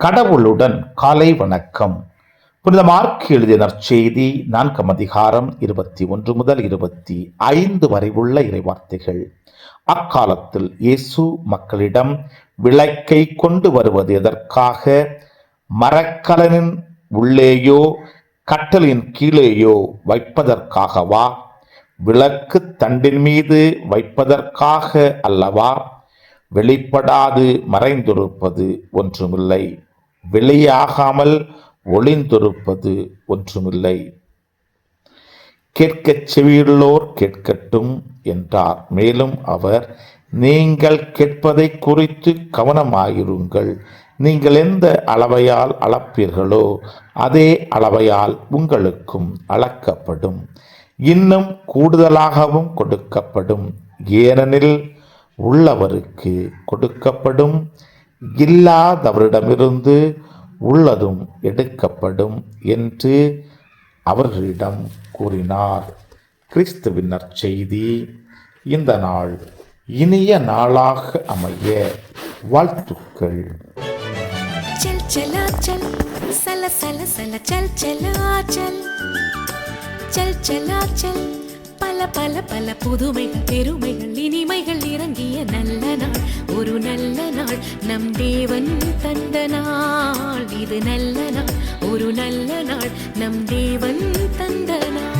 கடவுளுடன் காலை வணக்கம். புனித மார்க் எழுதிய நற்செய்தி 4 அதிகாரம் 21 முதல் 25 வரை உள்ள இறைவார்த்தைகள். அக்காலத்தில் இயேசு மக்களிடம், விளக்கை கொண்டு வருவது எதற்காக? மரக்கலனின் உள்ளேயோ கட்டளின் கீழேயோ வைப்பதற்காகவா? விளக்கு தண்டின் மீது வைப்பதற்காக அல்லவா? வெளிப்படாது மறைந்திருப்பது ஒன்றுமில்லை, வெளியாகாமல் ஒளிந்திருப்பது ஒன்றுமில்லை. கேட்கச் செவியுள்ளோர் கேட்கட்டும் என்றார். மேலும் அவர், நீங்கள் கேட்பதை குறித்து கவனமாயிருங்கள். நீங்கள் எந்த அளவையால் அளப்பீர்களோ அதே அளவையால் உங்களுக்கும் அளக்கப்படும், இன்னும் கூடுதலாகவும் கொடுக்கப்படும். ஏனெனில் உள்ளவருக்கு கொடுக்கப்படும், இல்லாதவரிடமிருந்து உள்ளதும் எடுக்கப்படும் என்று அவர்களிடம் கூறினார். கிறிஸ்துவின் நற்செய்தி. இந்த நாள் இனிய நாளாக அமைய வாழ்த்துக்கள். चल चला चल सला सला सला चल चला चल चल चला चल பல பல பல புதுமைகள் பெருமைகள் இனிமைகள் இறங்கிய நல்ல நாள், ஒரு நல்ல நாள், நம் தேவன் தந்த நாள். இது நல்ல நாள், ஒரு நல்ல நாள், நம் தேவன் தந்த நாள்.